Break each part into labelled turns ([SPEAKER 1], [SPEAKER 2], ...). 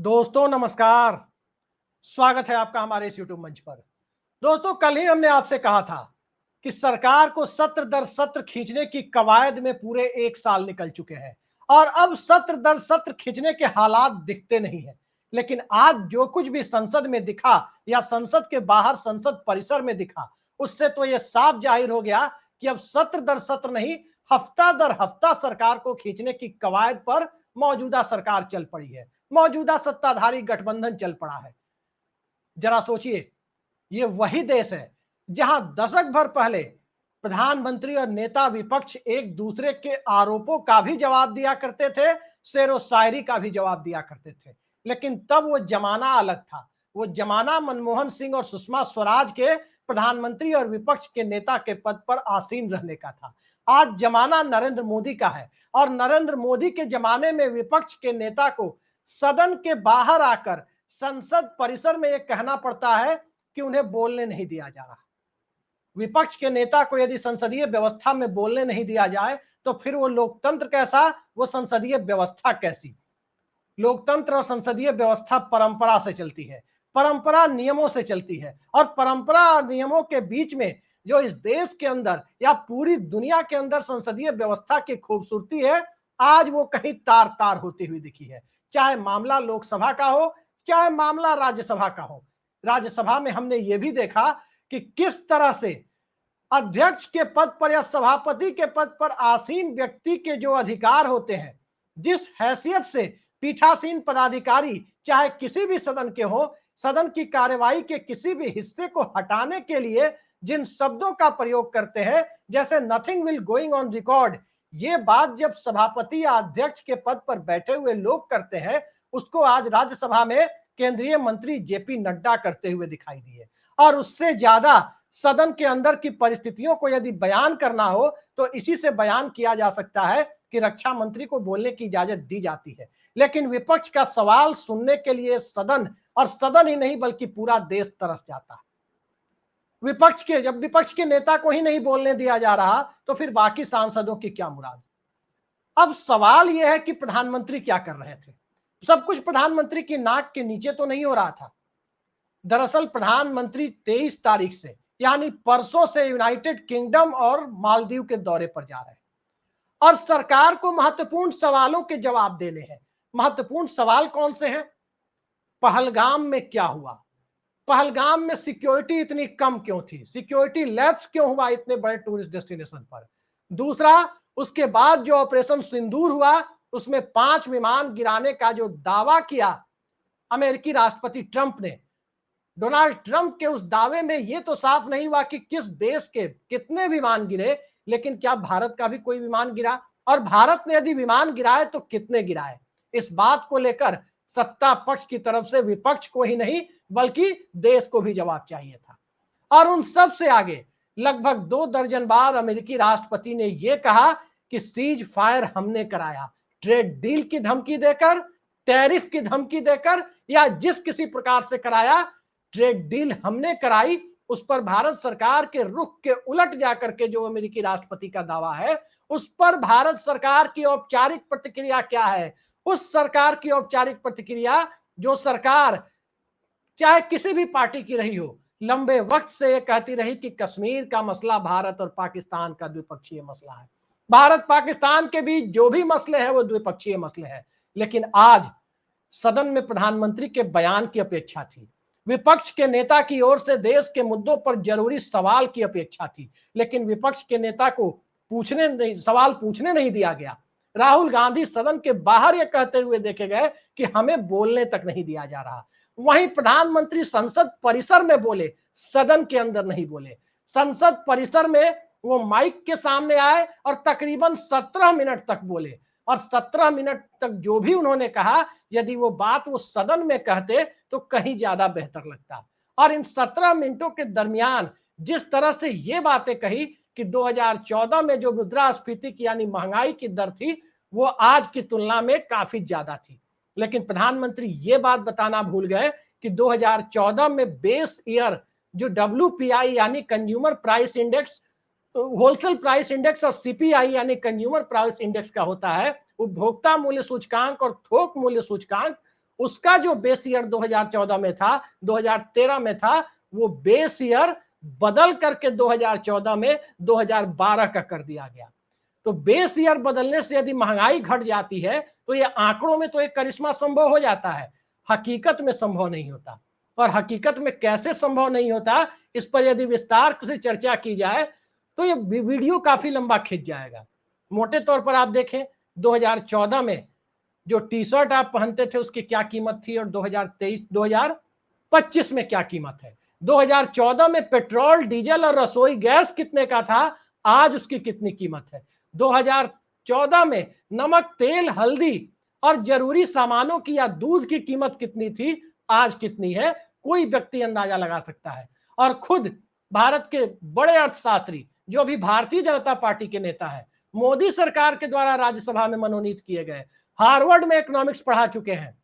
[SPEAKER 1] दोस्तों नमस्कार। स्वागत है आपका हमारे इस यूट्यूब मंच पर। दोस्तों, कल ही हमने आपसे कहा था कि सरकार को सत्र दर सत्र खींचने की कवायद में पूरे 1 साल निकल चुके हैं और अब सत्र दर सत्र खींचने के हालात दिखते नहीं है। लेकिन आज जो कुछ भी संसद में दिखा या संसद के बाहर संसद परिसर में दिखा, उससे तो यह साफ जाहिर हो गया कि अब सत्र दर सत्र नहीं, हफ्ता दर हफ्ता सरकार को खींचने की कवायद पर मौजूदा सरकार चल पड़ी है, मौजूदा सत्ताधारी गठबंधन चल पड़ा है। जरा सोचिए, ये वही देश है जहां दशक भर पहले प्रधानमंत्री और नेता विपक्ष एक दूसरे के आरोपों का भी जवाब दिया करते थे, शेरो शायरी का भी जवाब दिया करते थे। लेकिन तब वो जमाना अलग था। वो जमाना मनमोहन सिंह और सुषमा स्वराज के प्रधानमंत्री और विपक्ष के नेता के पद पर आसीन रहने का था। आज जमाना नरेंद्र मोदी का है और नरेंद्र मोदी के जमाने में विपक्ष के नेता को सदन के बाहर आकर संसद परिसर में यह कहना पड़ता है कि उन्हें बोलने नहीं दिया जा रहा। विपक्ष के नेता को यदि संसदीय व्यवस्था में बोलने नहीं दिया जाए तो फिर वो लोकतंत्र कैसा, वो संसदीय व्यवस्था कैसी। लोकतंत्र और संसदीय व्यवस्था परंपरा से चलती है, परंपरा नियमों से चलती है और परंपरा और नियमों के बीच में जो इस देश के अंदर या पूरी दुनिया के अंदर संसदीय व्यवस्था की खूबसूरती है, आज वो कहीं तार तार होती हुई दिखी है। चाहे मामला लोकसभा का हो, चाहे मामला राज्यसभा का हो। राज्यसभा में हमने ये भी देखा कि किस तरह से अध्यक्ष के पद पर या सभापति के पद पर आसीन व्यक्ति के जो अधिकार होते हैं, जिस हैसियत से पीठासीन पदाधिकारी चाहे किसी भी सदन के हो, सदन की कार्यवाही के किसी भी हिस्से को हटाने के लिए जिन शब्दों का प्रयोग करते हैं, जैसे nothing will going on record, ये बात जब सभापति या अध्यक्ष के पद पर बैठे हुए लोग करते हैं, उसको आज राज्यसभा में केंद्रीय मंत्री जेपी नड्डा करते हुए दिखाई दिए। और उससे ज्यादा सदन के अंदर की परिस्थितियों को यदि बयान करना हो तो इसी से बयान किया जा सकता है कि रक्षा मंत्री को बोलने की इजाजत दी जाती है। लेकिन विपक्ष का सवाल सुनने के लिए सदन, और सदन ही नहीं बल्कि पूरा देश तरस जाता है। जब विपक्ष के नेता को ही नहीं बोलने दिया जा रहा तो फिर बाकी सांसदों की क्या मुराद। अब सवाल यह है कि प्रधानमंत्री क्या कर रहे थे। सब कुछ प्रधानमंत्री की नाक के नीचे तो नहीं हो रहा था। दरअसल प्रधानमंत्री 23 तारीख से यानी परसों से यूनाइटेड किंगडम और मालदीव के दौरे पर जा रहे हैं और सरकार को महत्वपूर्ण सवालों के जवाब देने हैं। महत्वपूर्ण सवाल कौन से हैं? पहलगाम में क्या हुआ? पहलगाम में सिक्योरिटी इतनी कम क्यों थी? सिक्योरिटी लैप्स क्यों हुआ इतने बड़े टूरिस्ट डेस्टिनेशन पर? दूसरा, उसके बाद जो ऑपरेशन सिंदूर हुआ उसमें 5 विमान गिराने का जो दावा किया अमेरिकी राष्ट्रपति ट्रंप ने, डोनाल्ड ट्रंप के उस दावे में यह तो साफ नहीं हुआ कि किस देश के कितने विमान गिरे, लेकिन क्या भारत का भी कोई विमान गिरा? और भारत ने यदि विमान गिराए तो कितने गिराए? इस बात को लेकर सत्ता पक्ष की तरफ से विपक्ष को ही नहीं बल्कि देश को भी जवाब चाहिए था। और उन सब से आगे लगभग 2 दर्जन बार अमेरिकी राष्ट्रपति ने यह कहा कि सीज फायर हमने कराया, ट्रेड डील की धमकी देकर, टैरिफ की धमकी देकर या जिस किसी प्रकार से कराया, ट्रेड डील हमने कराई। उस पर भारत सरकार के रुख के उलट जाकर के जो अमेरिकी राष्ट्रपति का दावा है, उस पर भारत सरकार की औपचारिक प्रतिक्रिया क्या है? उस सरकार की औपचारिक प्रतिक्रिया जो सरकार चाहे किसी भी पार्टी की रही हो, लंबे वक्त से यह कहती रही कि कश्मीर का मसला भारत और पाकिस्तान का द्विपक्षीय मसला है। भारत पाकिस्तान के बीच जो भी मसले हैं वो द्विपक्षीय मसले हैं। लेकिन आज सदन में प्रधानमंत्री के बयान की अपेक्षा थी, विपक्ष के नेता की ओर से देश के मुद्दों पर जरूरी सवाल की अपेक्षा थी, लेकिन विपक्ष के नेता को सवाल पूछने नहीं दिया गया। राहुल गांधी सदन के बाहर यह कहते हुए देखे गए कि हमें बोलने तक नहीं दिया जा रहा। वहीं प्रधानमंत्री संसद परिसर में बोले, सदन के अंदर नहीं बोले। संसद परिसर में वो माइक के सामने आए और तकरीबन 17 मिनट तक बोले और 17 मिनट तक जो भी उन्होंने कहा, यदि वो बात वो सदन में कहते तो कहीं ज्यादा बेहतर लगता। और इन 17 मिनटों के दरमियान जिस तरह से ये बातें कही कि 2014 में जो मुद्रास्फीति की यानी महंगाई की दर थी वो आज की तुलना में काफी ज्यादा थी, लेकिन प्रधानमंत्री ये बात बताना भूल गए कि 2014 में बेस ईयर जो WPI यानी consumer price index, wholesale price index और CPI यानी कंज्यूमर प्राइस इंडेक्स का होता है, उपभोक्ता मूल्य सूचकांक और थोक मूल्य सूचकांक, उसका जो बेस ईयर 2014 में था, 2013 में था, वो बेस ईयर बदल करके 2014 में 2012 का कर दिया गया। तो बेस ईयर बदलने से यदि महंगाई घट जाती है तो ये आंकड़ों में तो एक करिश्मा संभव हो जाता है, हकीकत में संभव नहीं होता। और हकीकत में कैसे संभव नहीं होता, इस पर यदि विस्तार से चर्चा की जाए तो ये वीडियो काफी लंबा खिंच जाएगा। मोटे तौर पर आप देखें 2014 में जो टी शर्ट आप पहनते थे उसकी क्या कीमत थी और 2025 में क्या कीमत है। 2014 में पेट्रोल, डीजल और रसोई गैस कितने का था, आज उसकी कितनी कीमत है। 2014 में नमक, तेल, हल्दी और जरूरी सामानों की या दूध की कीमत कितनी थी, आज कितनी है, कोई व्यक्ति अंदाजा लगा सकता है। और खुद भारत के बड़े अर्थशास्त्री जो अभी भारतीय जनता पार्टी के नेता है, मोदी सरकार के द्वारा राज्यसभा में मनोनीत किए गए, हार्वर्ड में इकोनॉमिक्स पढ़ा चुके हैं,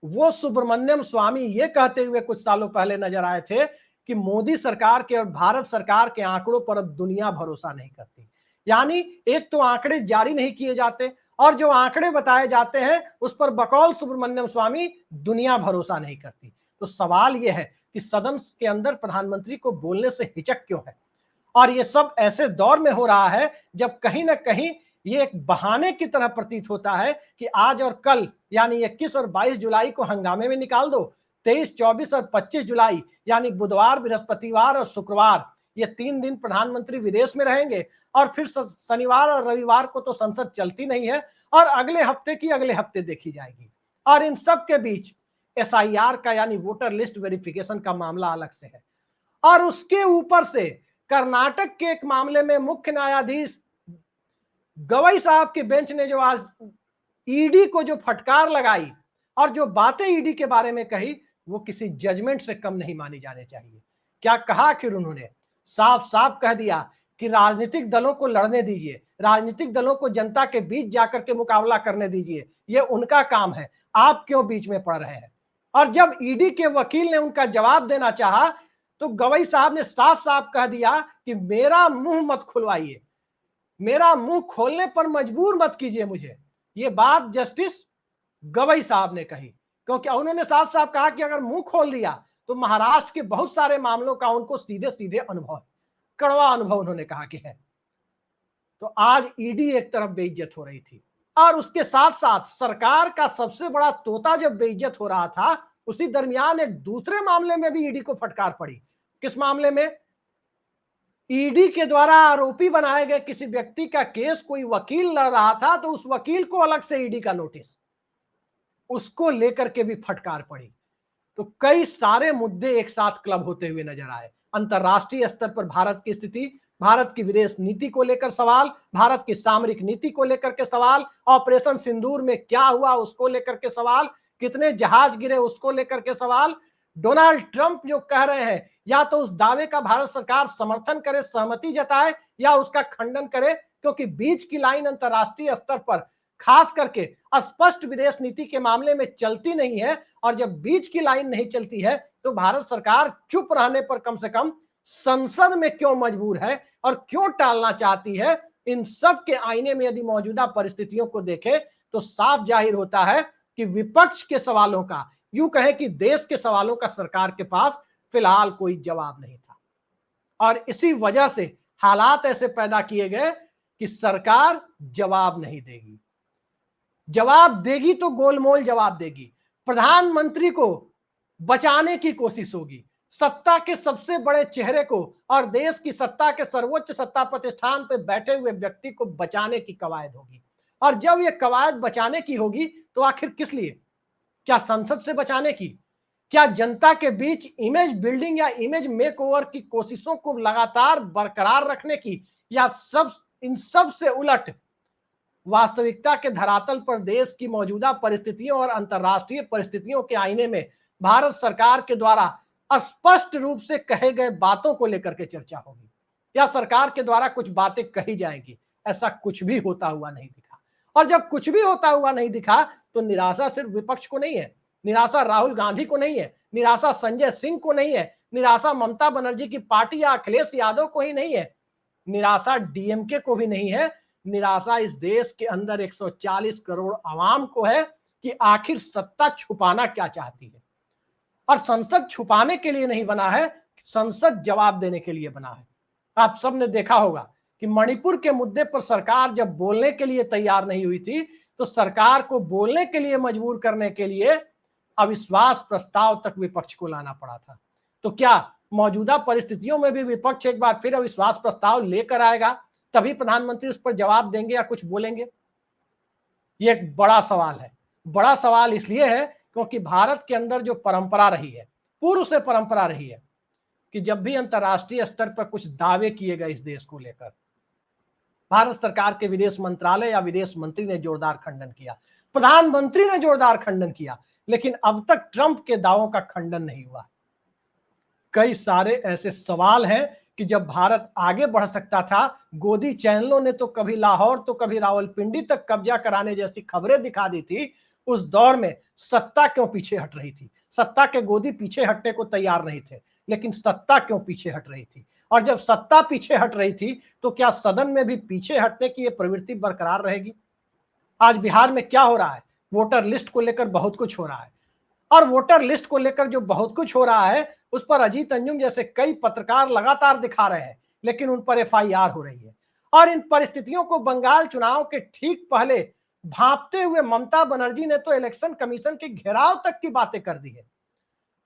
[SPEAKER 1] वो सुब्रमण्यम स्वामी ये कहते हुए कुछ सालों पहले नजर आए थे कि मोदी सरकार के और भारत सरकार के आंकड़ों पर अब दुनिया भरोसा नहीं करती। यानी एक तो आंकड़े जारी नहीं किए जाते और जो आंकड़े बताए जाते हैं उस पर बकौल सुब्रमण्यम स्वामी दुनिया भरोसा नहीं करती। तो सवाल यह है कि सदन के अंदर प्रधानमंत्री को बोलने से हिचक क्यों है। और ये सब ऐसे दौर में हो रहा है जब कहीं ना कहीं ये एक बहाने की तरह प्रतीत होता है कि आज और कल यानी 21 और 22 जुलाई को हंगामे में निकाल दो, 23, 24 और 25 जुलाई यानी बुधवार, बृहस्पतिवार और शुक्रवार, ये 3 दिन प्रधानमंत्री विदेश में रहेंगे और फिर शनिवार और रविवार को तो संसद चलती नहीं है और अगले हफ्ते की अगले हफ्ते देखी जाएगी। और इन सब के बीच SIR का यानी वोटर लिस्ट वेरिफिकेशन का मामला अलग से है। और उसके ऊपर से कर्नाटक के एक मामले में मुख्य न्यायाधीश गवई साहब के बेंच ने जो आज ईडी को जो फटकार लगाई और जो बातें ईडी के बारे में कही, वो किसी जजमेंट से कम नहीं मानी जाने चाहिए। क्या कहा आखिर उन्होंने? साफ साफ कह दिया कि राजनीतिक दलों को लड़ने दीजिए, राजनीतिक दलों को जनता के बीच जाकर के मुकाबला करने दीजिए, ये उनका काम है, आप क्यों बीच में पड़ रहे हैं। और जब ईडी के वकील ने उनका जवाब देना चाहा तो गवई साहब ने साफ साफ कह दिया कि मेरा मुंह मत खुलवाइए, मेरा मुंह खोलने पर मजबूर मत कीजिए मुझे। ये बात जस्टिस गवई साहब ने कही, क्योंकि उन्होंने साफ साफ कहा कि अगर मुंह खोल दिया तो महाराष्ट्र के बहुत सारे मामलों का उनको सीधे सीधे अनुभव, कड़वा अनुभव उन्होंने कहा कि है। तो आज ईडी एक तरफ बेइज्जत हो रही थी और उसके साथ साथ सरकार का सबसे बड़ा तोता जब बेइज्जत हो रहा था, उसी दरमियान एक दूसरे मामले में भी ईडी को फटकार पड़ी। किस मामले में? ईडी के द्वारा आरोपी बनाए गए किसी व्यक्ति का केस कोई वकील लड़ रहा था तो उस वकील को अलग से ईडी का नोटिस, उसको लेकर के भी फटकार पड़ी। तो कई सारे मुद्दे एक साथ क्लब होते हुए नजर आए। अंतरराष्ट्रीय स्तर पर भारत की स्थिति, भारत की विदेश नीति को लेकर सवाल, भारत की सामरिक नीति को लेकर के सवाल, ऑपरेशन सिंदूर में क्या हुआ उसको लेकर के सवाल, कितने जहाज गिरे उसको लेकर के सवाल, डोनाल्ड ट्रंप जो कह रहे हैं या तो उस दावे का भारत सरकार समर्थन करे, सहमति जताए या उसका खंडन करे, क्योंकि बीच की लाइन अंतरराष्ट्रीय स्तर पर खास करके स्पष्ट विदेश नीति के मामले में चलती नहीं है। और जब बीच की लाइन नहीं चलती है तो भारत सरकार चुप रहने पर कम से कम संसद में क्यों मजबूर है और क्यों टालना चाहती है। इन सब के आईने में यदि मौजूदा परिस्थितियों को देखें तो साफ जाहिर होता है कि विपक्ष के सवालों का, यूं कहें कि देश के सवालों का सरकार के पास फिलहाल कोई जवाब नहीं था। और इसी वजह से हालात ऐसे पैदा किए गए कि सरकार जवाब नहीं देगी, जवाब देगी तो गोलमोल जवाब देगी। प्रधानमंत्री को बचाने की कोशिश होगी, सत्ता के सबसे बड़े चेहरे को और देश की सत्ता के सर्वोच्च सत्ता प्रतिष्ठान पर बैठे हुए व्यक्ति को बचाने की कवायद होगी। और जब यह कवायद बचाने की होगी तो आखिर किस लिए? क्या संसद से बचाने की? क्या जनता के बीच इमेज बिल्डिंग या इमेज मेकओवर की कोशिशों को लगातार बरकरार रखने की? या इन सब से उलट वास्तविकता के धरातल पर देश की मौजूदा परिस्थितियों और अंतर्राष्ट्रीय परिस्थितियों के आईने में भारत सरकार के द्वारा स्पष्ट रूप से कहे गए बातों को लेकर के चर्चा होगी या सरकार के द्वारा कुछ बातें कही जाएंगी? ऐसा कुछ भी होता हुआ नहीं दिखा। और जब कुछ भी होता हुआ नहीं दिखा तो निराशा सिर्फ विपक्ष को नहीं है, निराशा राहुल गांधी को नहीं है, निराशा संजय सिंह को नहीं है, निराशा ममता बनर्जी की पार्टी या अखिलेश यादव को ही नहीं है, निराशा डीएमके को भी नहीं है, निराशा इस देश के अंदर 140 करोड़ आवाम को है कि आखिर सत्ता छुपाना क्या चाहती है। और संसद छुपाने के लिए नहीं बना है, संसद जवाब देने के लिए बना है। आप सबने देखा होगा कि मणिपुर के मुद्दे पर सरकार जब बोलने के लिए तैयार नहीं हुई थी, तो सरकार को बोलने के लिए मजबूर करने के लिए अविश्वास प्रस्ताव तक विपक्ष को लाना पड़ा था। तो क्या मौजूदा परिस्थितियों में भी विपक्ष एक बार फिर अविश्वास प्रस्ताव लेकर आएगा, तभी प्रधानमंत्री उस पर जवाब देंगे या कुछ बोलेंगे? ये एक बड़ा सवाल है। बड़ा सवाल इसलिए है क्योंकि भारत के अंदर जो परंपरा रही है, पूर्व से परंपरा रही है कि जब भी अंतर्राष्ट्रीय स्तर पर कुछ दावे किए गए इस देश को लेकर, भारत सरकार के विदेश मंत्रालय या विदेश मंत्री ने जोरदार खंडन किया, प्रधानमंत्री ने जोरदार खंडन किया, लेकिन अब तक ट्रंप के दावों का खंडन नहीं हुआ। कई सारे ऐसे सवाल हैं कि जब भारत आगे बढ़ सकता था, गोदी चैनलों ने तो कभी लाहौर तो कभी रावलपिंडी तक कब्जा कराने जैसी खबरें दिखा दी थी। उस दौर में सत्ता क्यों पीछे हट रही थी? सत्ता के गोदी पीछे हटने को तैयार नहीं थे, लेकिन सत्ता क्यों पीछे हट रही थी? और जब सत्ता पीछे हट रही थी, तो क्या सदन में भी पीछे हटने की यह प्रवृत्ति बरकरार रहेगी? आज बिहार में क्या हो रहा है? वोटर लिस्ट को लेकर बहुत कुछ हो रहा है, और वोटर लिस्ट को लेकर जो बहुत कुछ हो रहा है उस पर अजीत अंजुम जैसे कई पत्रकार लगातार दिखा रहे हैं, लेकिन उन पर एफआईआर हो रही है। और इन परिस्थितियों को बंगाल चुनाव के ठीक पहले भांपते हुए ममता बनर्जी ने तो इलेक्शन कमीशन के घेराव तक की बातें कर दी है।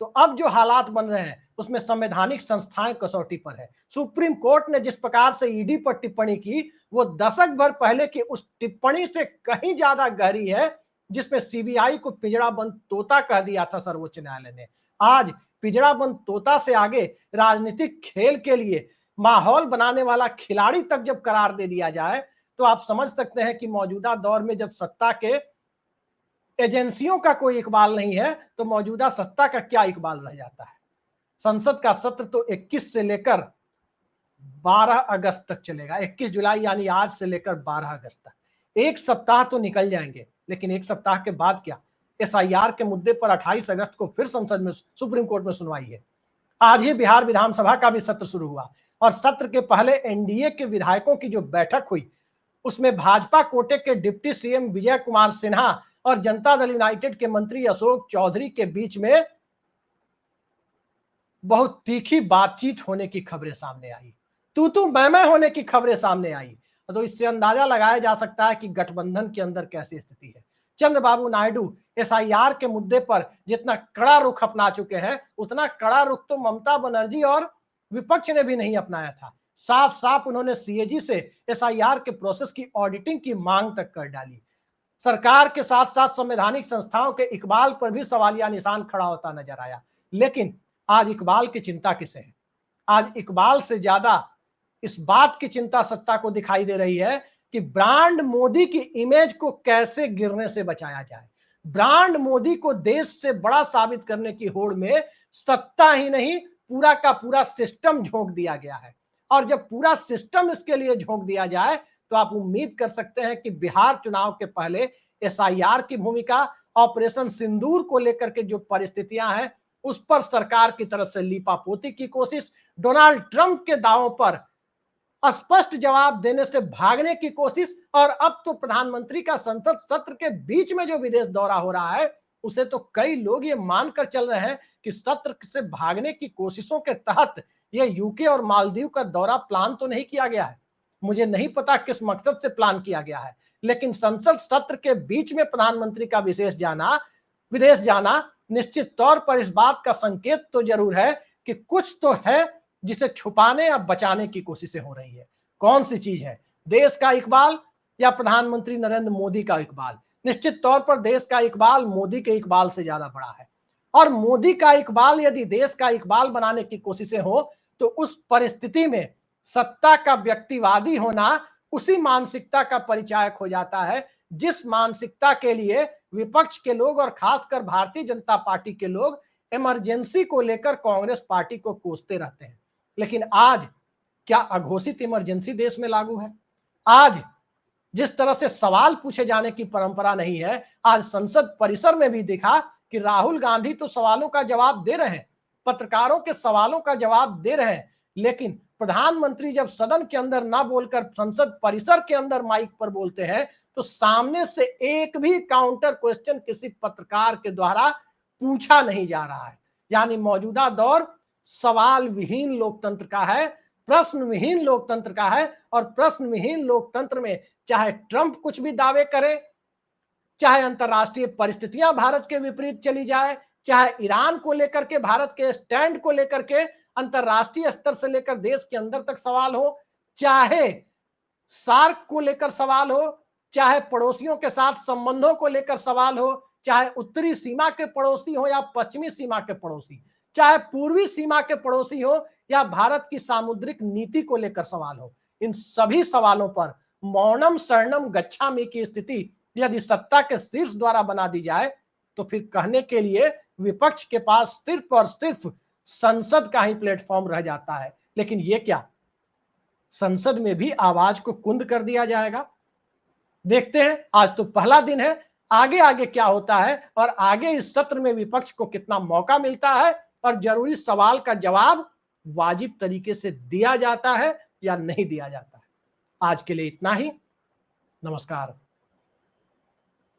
[SPEAKER 1] तो अब जो हालात बन रहे हैं उसमें संवैधानिक संस्थाएं कसौटी पर है। सुप्रीम कोर्ट ने जिस प्रकार से ईडी पर टिप्पणी की, वो दशक भर पहले की उस टिप्पणी से कहीं ज्यादा गहरी है, जिसमें सीबीआई को पिंजड़ाबंद तोता कह दिया था सर्वोच्च न्यायालय ने। आज पिंजड़ाबंद तोता से आगे राजनीतिक खेल के लिए माहौल बनाने वाला खिलाड़ी तक जब करार दे दिया जाए, तो आप समझ सकते हैं कि मौजूदा दौर में जब सत्ता के एजेंसियों का कोई इकबाल नहीं है, तो मौजूदा सत्ता का क्या इकबाल रह जाता है। संसद का सत्र तो 21 से लेकर 12 अगस्त तक चलेगा। 21 जुलाई यानी आज से लेकर 12 अगस्त तक एक सप्ताह तो निकल जाएंगे, लेकिन एक सप्ताह के बाद क्या? एसआईआर के मुद्दे पर 28 अगस्त को फिर संसद में सुप्रीम कोर्ट में सुनवाई है। आज ही बिहार विधानसभा का भी सत्र शुरू हुआ, और सत्र के पहले एनडीए के विधायकों की जो बैठक हुई, उसमें भाजपा कोटे के डिप्टी सीएम विजय कुमार सिन्हा और जनता दल यूनाइटेड के मंत्री अशोक चौधरी के बीच में बहुत तीखी बातचीत होने की खबरें सामने आई, तू मैं होने की खबरें सामने आई। तो इससे अंदाजा लगाया जा सकता है कि गठबंधन के अंदर कैसी स्थिति है। चंद्रबाबू नायडू एसआईआर के मुद्दे पर जितना कड़ा रुख अपना चुके हैं, उतना कड़ा रुख तो ममता बनर्जी और विपक्ष ने भी नहीं अपनाया था। साफ साफ उन्होंने सीएजी से एसआईआर के प्रोसेस की ऑडिटिंग की मांग तक कर डाली। सरकार के साथ साथ संवैधानिक संस्थाओं के इकबाल पर भी सवालिया निशान खड़ा होता नजर आया। लेकिन आज इकबाल की चिंता किसे है? आज इकबाल से ज्यादा इस बात की चिंता सत्ता को दिखाई दे रही है कि ब्रांड मोदी की इमेज को कैसे गिरने से बचाया जाए। ब्रांड मोदी को देश से बड़ा साबित करने की होड़ में सत्ता ही नहीं, पूरा का पूरा सिस्टम झोंक दिया गया है। और जब पूरा सिस्टम इसके लिए झोंक दिया जाए, तो आप उम्मीद कर सकते हैं कि बिहार चुनाव के पहले एसआईआर की भूमिका, ऑपरेशन सिंदूर को लेकर के जो परिस्थितियां हैं, उस पर सरकार की तरफ से लीपापोती की कोशिश, डोनाल्ड ट्रंप के दावों पर स्पष्ट जवाब देने से भागने की कोशिश, और अब तो प्रधानमंत्री का संसद सत्र के बीच में जो विदेश दौरा हो रहा है, उसे तो कई लोग ये मानकर चल रहे हैं कि सत्र से भागने की कोशिशों के तहत ये यूके और मालदीव का दौरा प्लान तो नहीं किया गया है। मुझे नहीं पता किस मकसद से प्लान किया गया है, लेकिन संसद सत्र के बीच में प्रधानमंत्री का विदेश जाना निश्चित तौर पर इस बात का संकेत तो जरूर है कि कुछ तो है जिसे छुपाने या बचाने की कोशिशें हो रही है। कौन सी चीज है? देश का इकबाल या प्रधानमंत्री नरेंद्र मोदी का इकबाल? निश्चित तौर पर देश का इकबाल मोदी के इकबाल से ज्यादा बड़ा है, और मोदी का इकबाल यदि देश का इकबाल बनाने की कोशिशें हो, तो उस परिस्थिति में सत्ता का व्यक्तिवादी होना उसी मानसिकता का परिचायक हो जाता है, जिस मानसिकता के लिए विपक्ष के लोग और खासकर भारतीय जनता पार्टी के लोग इमरजेंसी को लेकर कांग्रेस पार्टी को कोसते रहते हैं। लेकिन आज क्या अघोषित इमरजेंसी देश में लागू है? आज जिस तरह से सवाल पूछे जाने की परंपरा नहीं है, आज संसद परिसर में भी दिखा कि राहुल गांधी तो सवालों का जवाब दे रहे हैं, पत्रकारों के सवालों का जवाब दे रहे हैं, लेकिन प्रधानमंत्री जब सदन के अंदर ना बोलकर संसद परिसर के अंदर माइक पर बोलते हैं, तो सामने से एक भी काउंटर क्वेश्चन किसी पत्रकार के द्वारा पूछा नहीं जा रहा है। यानी मौजूदा दौर सवाल विहीन लोकतंत्र का है, प्रश्न विहीन लोकतंत्र का है। और प्रश्न विहीन लोकतंत्र में चाहे ट्रंप कुछ भी दावे करे, चाहे अंतरराष्ट्रीय परिस्थितियां भारत के विपरीत चली जाए, चाहे ईरान को लेकर के भारत के स्टैंड को लेकर के अंतरराष्ट्रीय स्तर से लेकर देश के अंदर तक सवाल हो, चाहे सार्क को लेकर सवाल हो, चाहे पड़ोसियों के साथ संबंधों को लेकर सवाल हो, चाहे उत्तरी सीमा के पड़ोसी हो या पश्चिमी सीमा के पड़ोसी, चाहे पूर्वी सीमा के पड़ोसी हो या भारत की सामुद्रिक नीति को लेकर सवाल हो, इन सभी सवालों पर मौनम शरणम गच्छामि की स्थिति यदि सत्ता के शीर्ष द्वारा बना दी जाए तो फिर कहने के लिए विपक्ष के पास सिर्फ और सिर्फ संसद का ही प्लेटफॉर्म रह जाता है। लेकिन ये क्या, संसद में भी आवाज को कुंद कर दिया जाएगा? देखते हैं, आज तो पहला दिन है, आगे आगे क्या होता है और आगे इस सत्र में विपक्ष को कितना मौका मिलता है और जरूरी सवाल का जवाब वाजिब तरीके से दिया जाता है या नहीं दिया जाता है। आज के लिए इतना ही। नमस्कार।